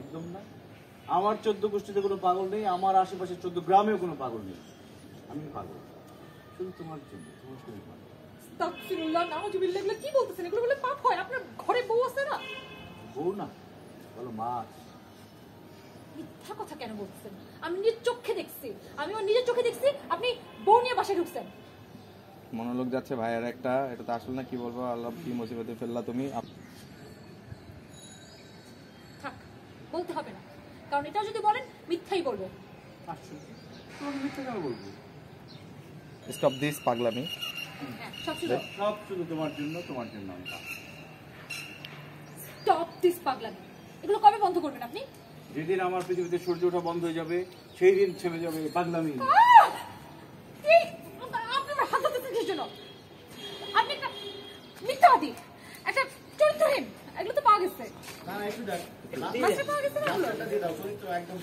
একদম না। আমার 14 গোষ্ঠীতে কোনো পাগল নেই, আমার আশেপাশে 14 গ্রামেও কোনো পাগল নেই। আমি পাগল শুধু তোমার জন্য, তোমার শরীর পাগল। আস্তাগফিরুল্লাহ, নাউজুবিল্লাহ, এগুলো কি বলতেছেন? এগুলো বলে পাপ হয়? আপনার ঘরে বউ আছে না? বউ না, বলো মা। মিথ্যা কথা কেন বলতেছেন? আমি নিজের চোখে দেখছি, আমি আমার নিজের চোখে দেখছি আপনি বউ নিয়ে বাসায় ঢুকছেন। মনোলোক যাচ্ছে ভাইয়ের একটা, এটা তো আসলে না, কি বলবো, আল্লাহ কি মুসিবতে ফেললা তুমি। থাক, বলতে হবে না, কারণ এটা যদি বলেন মিথ্যাই বলবো। তোমাকে মিথ্যা কেন বলবো? স্টপ দিস পাগলামি। হ্যাঁ, সব শুধু তোমার জন্য, তোমার জন্য আমি পাগল। স্টপ দিস পাগলামি। এগুলো কবে বন্ধ করবেন আপনি? যেদিন আমার পৃথিবীতে সূর্য ওঠা বন্ধ হয়ে যাবে, সেই দিন থেমে যাবে পাগলামি। আপনার হাত ধরতেছেন কিসের জন্য? আপনি একটা মিথ্যাবাদী, একটা চরিত্রহীন। এগুলো তো পাওয়া গেছে, না একটু দেখ, পাওয়া গেছে না? চরিত্র একদম